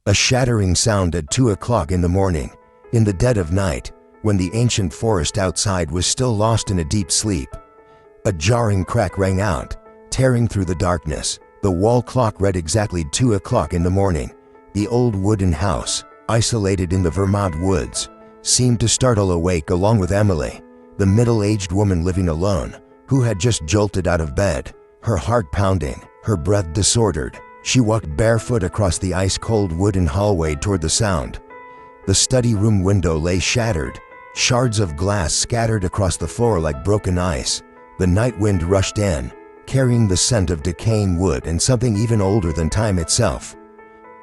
A shattering sound at 2 o'clock in the morning, in the dead of night, when the ancient forest outside was still lost in a deep sleep. A jarring crack rang out, tearing through the darkness. The wall clock read exactly 2 o'clock in the morning. The old wooden house, isolated in the Vermont woods, seemed to startle awake along with Emily, the middle-aged woman living alone, who had just jolted out of bed, her heart pounding, her breath disordered. She walked barefoot across the ice-cold wooden hallway toward the sound. The study room window lay shattered, shards of glass scattered across the floor like broken ice. The night wind rushed in, carrying the scent of decaying wood and something even older than time itself.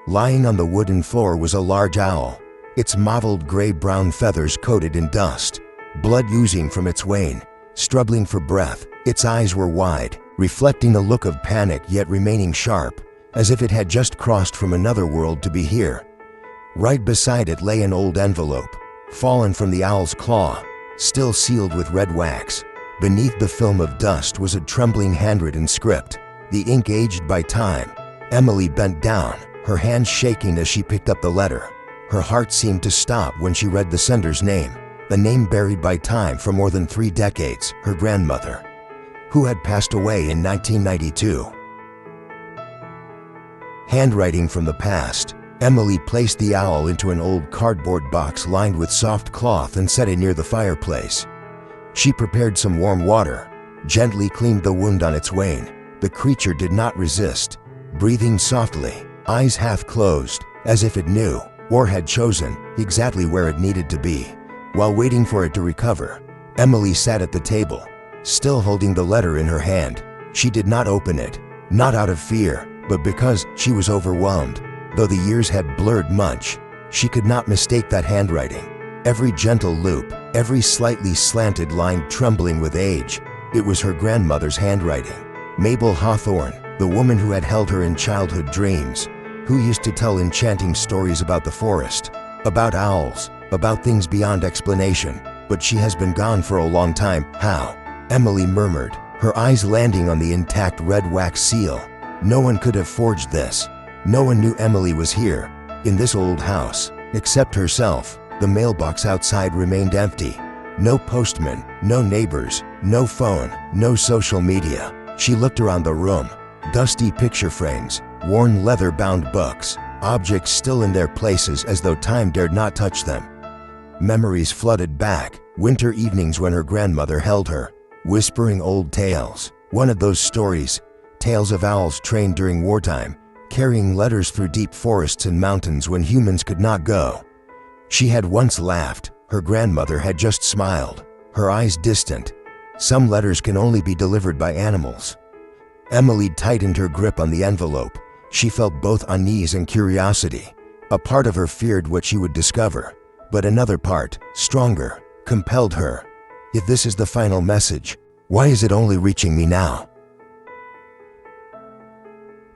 Lying on the wooden floor was a large owl, its mottled gray-brown feathers coated in dust, blood oozing from its wane, struggling for breath. Its eyes were wide, reflecting a look of panic yet remaining sharp, as if it had just crossed from another world to be here. Right beside it lay an old envelope, fallen from the owl's claw, still sealed with red wax. Beneath the film of dust was a trembling handwritten script, the ink aged by time. Emily bent down, her hands shaking as she picked up the letter. Her heart seemed to stop when she read the sender's name, the name buried by time for more than 3 decades, her grandmother, who had passed away in 1992. Handwriting from the past. Emily placed the owl into an old cardboard box lined with soft cloth and set it near the fireplace. She prepared some warm water, gently cleaned the wound on its wane. The creature did not resist, breathing softly, eyes half closed, as if it knew, or had chosen, exactly where it needed to be. While waiting for it to recover, Emily sat at the table, still holding the letter in her hand. She did not open it, not out of fear, but because she was overwhelmed. Though the years had blurred much, she could not mistake that handwriting. Every gentle loop, every slightly slanted line trembling with age. It was her grandmother's handwriting. Mabel Hawthorne, the woman who had held her in childhood dreams, who used to tell enchanting stories about the forest, about owls, about things beyond explanation. But she has been gone for a long time. How? Emily murmured, her eyes landing on the intact red wax seal. No one could have forged this. No one knew Emily was here, in this old house, except herself. The mailbox outside remained empty. No postman, no neighbors, no phone, no social media. She looked around the room. Dusty picture frames, worn leather-bound books, objects still in their places as though time dared not touch them. Memories flooded back, winter evenings when her grandmother held her, whispering old tales. One of those stories, tales of owls trained during wartime, carrying letters through deep forests and mountains when humans could not go. She had once laughed, her grandmother had just smiled, her eyes distant. Some letters can only be delivered by animals. Emily tightened her grip on the envelope. She felt both unease and curiosity. A part of her feared what she would discover, but another part, stronger, compelled her. If this is the final message, why is it only reaching me now?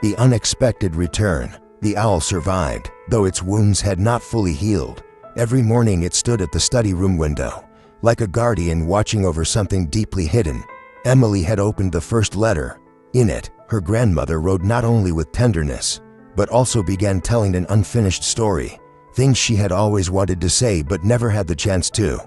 The unexpected return. The owl survived, though its wounds had not fully healed. Every morning it stood at the study room window, like a guardian watching over something deeply hidden. Emily had opened the first letter. In it, her grandmother wrote not only with tenderness, but also began telling an unfinished story, things she had always wanted to say but never had the chance to.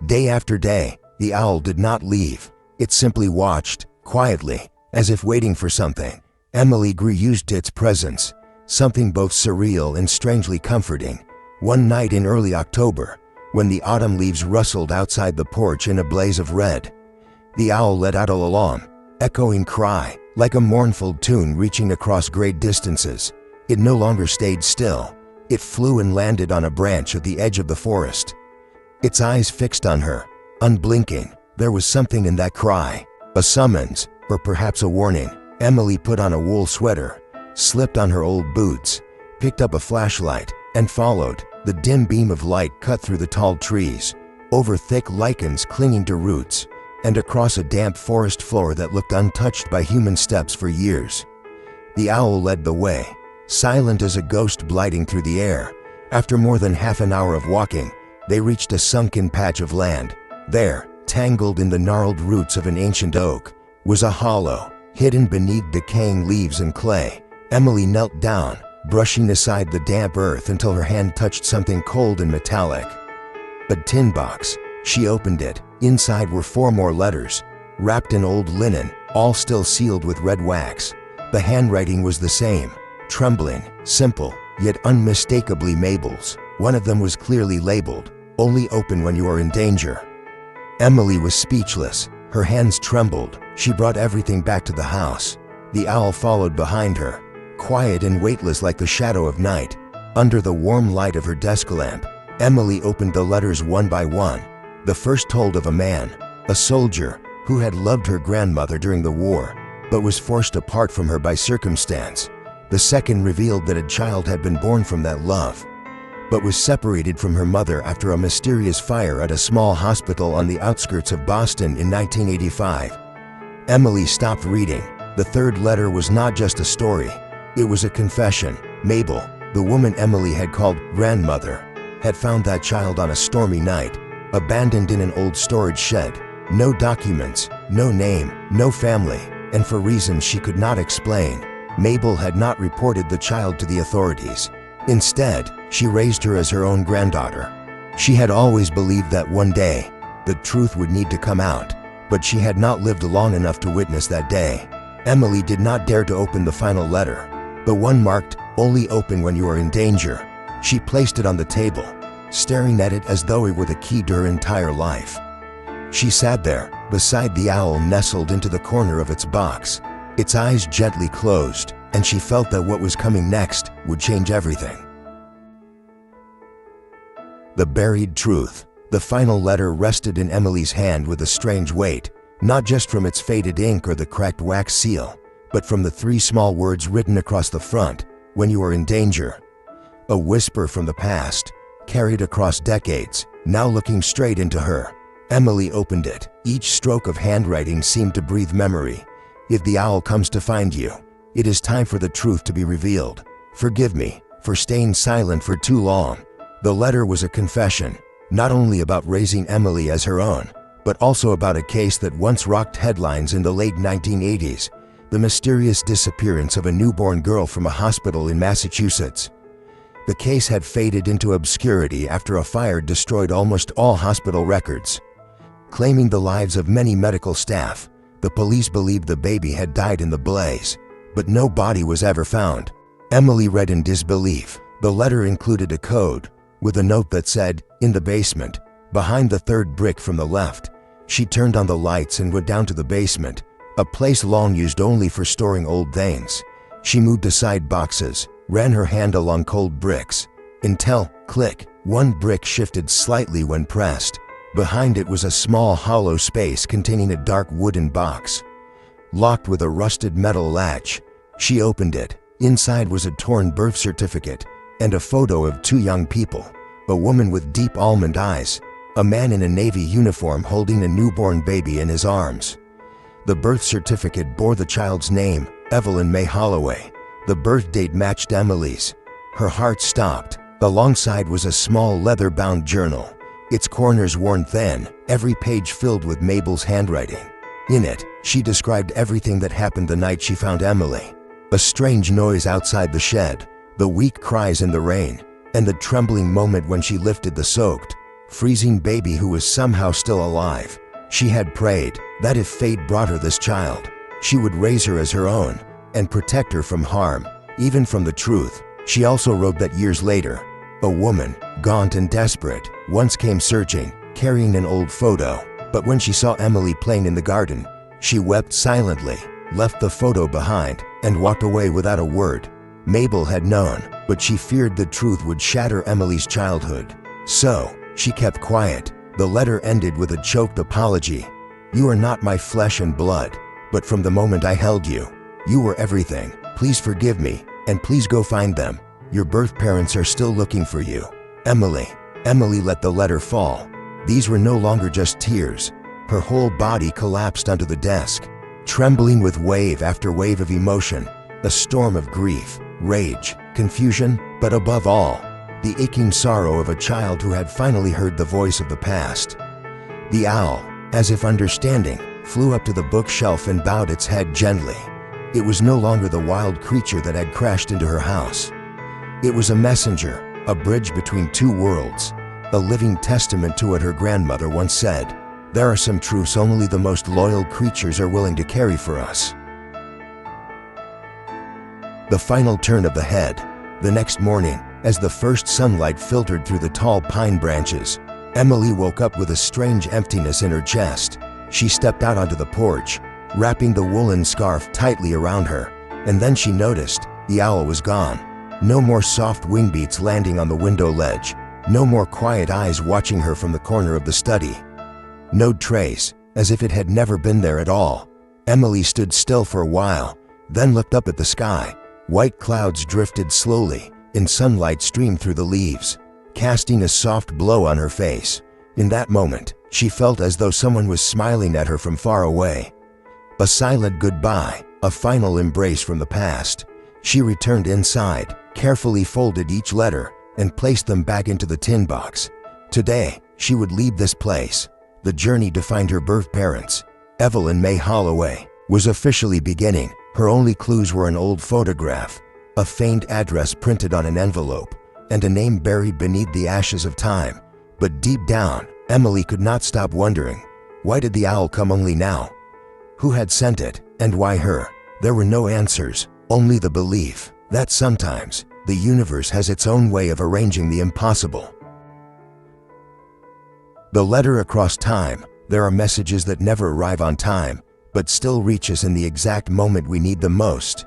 Day after day, the owl did not leave. It simply watched, quietly, as if waiting for something. Emily grew used to its presence, something both surreal and strangely comforting. One night in early October, when the autumn leaves rustled outside the porch in a blaze of red, the owl let out a long, echoing cry, like a mournful tune reaching across great distances. It no longer stayed still. It flew and landed on a branch at the edge of the forest. Its eyes fixed on her, unblinking. There was something in that cry, a summons, or perhaps a warning. Emily put on a wool sweater, slipped on her old boots, picked up a flashlight, and followed. The dim beam of light cut through the tall trees, over thick lichens clinging to roots, and across a damp forest floor that looked untouched by human steps for years. The owl led the way, silent as a ghost gliding through the air. After more than half an hour of walking, they reached a sunken patch of land. There, tangled in the gnarled roots of an ancient oak, was a hollow, hidden beneath decaying leaves and clay. Emily knelt down, brushing aside the damp earth until her hand touched something cold and metallic. A tin box. She opened it. Inside were 4 more letters, wrapped in old linen, all still sealed with red wax. The handwriting was the same, trembling, simple, yet unmistakably Mabel's. One of them was clearly labeled, "Only open when you are in danger." Emily was speechless. Her hands trembled. She brought everything back to the house. The owl followed behind her, quiet and weightless like the shadow of night. Under the warm light of her desk lamp, Emily opened the letters one by one. The first told of a man, a soldier, who had loved her grandmother during the war, but was forced apart from her by circumstance. The second revealed that a child had been born from that love, but was separated from her mother after a mysterious fire at a small hospital on the outskirts of Boston in 1985. Emily stopped reading. The third letter was not just a story. It was a confession. Mabel, the woman Emily had called grandmother, had found that child on a stormy night, abandoned in an old storage shed. No documents, no name, no family, and for reasons she could not explain, Mabel had not reported the child to the authorities. Instead, she raised her as her own granddaughter. She had always believed that one day, the truth would need to come out, but she had not lived long enough to witness that day. Emily did not dare to open the final letter, the one marked, "Only open when you are in danger." She placed it on the table, staring at it as though it were the key to her entire life. She sat there, beside the owl nestled into the corner of its box, its eyes gently closed, and she felt that what was coming next would change everything. The buried truth. The final letter rested in Emily's hand with a strange weight, not just from its faded ink or the cracked wax seal, but from the 3 small words written across the front, "When you are in danger." A whisper from the past, carried across decades, now looking straight into her. Emily opened it. Each stroke of handwriting seemed to breathe memory. "If the owl comes to find you, it is time for the truth to be revealed. Forgive me for staying silent for too long." The letter was a confession, not only about raising Emily as her own, but also about a case that once rocked headlines in the late 1980s, the mysterious disappearance of a newborn girl from a hospital in Massachusetts. The case had faded into obscurity after a fire destroyed almost all hospital records. Claiming the lives of many medical staff, the police believed the baby had died in the blaze, but no body was ever found. Emily read in disbelief. The letter included a code, with a note that said, "In the basement, behind the 3rd brick from the left." She turned on the lights and went down to the basement, a place long used only for storing old things. She moved aside boxes, ran her hand along cold bricks, until, click, one brick shifted slightly when pressed. Behind it was a small hollow space containing a dark wooden box, locked with a rusted metal latch. She opened it. Inside was a torn birth certificate and a photo of 2 young people, a woman with deep almond eyes, a man in a Navy uniform holding a newborn baby in his arms. The birth certificate bore the child's name, Evelyn May Holloway. The birth date matched Emily's. Her heart stopped. Alongside was a small leather-bound journal, its corners worn thin, every page filled with Mabel's handwriting. In it, she described everything that happened the night she found Emily. A strange noise outside the shed, the weak cries in the rain, and the trembling moment when she lifted the soaked, freezing baby who was somehow still alive. She had prayed that if fate brought her this child, she would raise her as her own and protect her from harm, even from the truth. She also wrote that years later, a woman, gaunt and desperate, once came searching, carrying an old photo, but when she saw Emily playing in the garden, she wept silently, left the photo behind, and walked away without a word. Mabel had known, but she feared the truth would shatter Emily's childhood. So, she kept quiet. The letter ended with a choked apology. "You are not my flesh and blood, but from the moment I held you, you were everything. Please forgive me, and please go find them. Your birth parents are still looking for you. Emily." Emily let the letter fall. These were no longer just tears. Her whole body collapsed onto the desk, trembling with wave after wave of emotion, a storm of grief, rage, confusion, but above all, the aching sorrow of a child who had finally heard the voice of the past. The owl, as if understanding, flew up to the bookshelf and bowed its head gently. It was no longer the wild creature that had crashed into her house. It was a messenger, a bridge between two worlds, a living testament to what her grandmother once said: "There are some truths only the most loyal creatures are willing to carry for us." The final turn of the head. The next morning, as the first sunlight filtered through the tall pine branches, Emily woke up with a strange emptiness in her chest. She stepped out onto the porch, wrapping the woolen scarf tightly around her, and then she noticed the owl was gone. No more soft wing beats landing on the window ledge. No more quiet eyes watching her from the corner of the study. No trace, as if it had never been there at all. Emily stood still for a while, then looked up at the sky. White clouds drifted slowly, and sunlight streamed through the leaves, casting a soft glow on her face. In that moment, she felt as though someone was smiling at her from far away. A silent goodbye, a final embrace from the past. She returned inside, carefully folded each letter, and placed them back into the tin box. Today, she would leave this place. The journey to find her birth parents, Evelyn May Holloway, was officially beginning. Her only clues were an old photograph, a faint address printed on an envelope, and a name buried beneath the ashes of time. But deep down, Emily could not stop wondering, why did the owl come only now? Who had sent it, and why her? There were no answers, only the belief that sometimes the universe has its own way of arranging the impossible. The letter across time. There are messages that never arrive on time, but still reach us in the exact moment we need them most.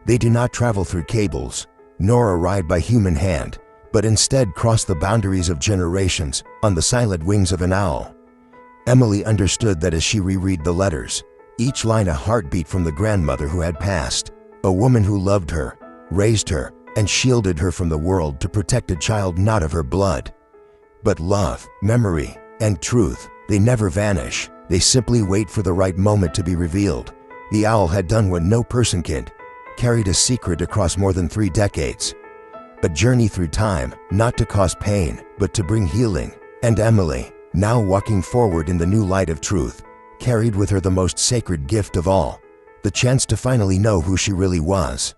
They do not travel through cables, nor arrive by human hand, but instead cross the boundaries of generations on the silent wings of an owl. Emily understood that as she reread the letters, each line a heartbeat from the grandmother who had passed, a woman who loved her, raised her, and shielded her from the world to protect a child not of her blood. But love, memory, and truth, they never vanish. They simply wait for the right moment to be revealed. The owl had done what no person could, carried a secret across more than 3 decades. A journey through time, not to cause pain, but to bring healing. And Emily, now walking forward in the new light of truth, carried with her the most sacred gift of all, the chance to finally know who she really was.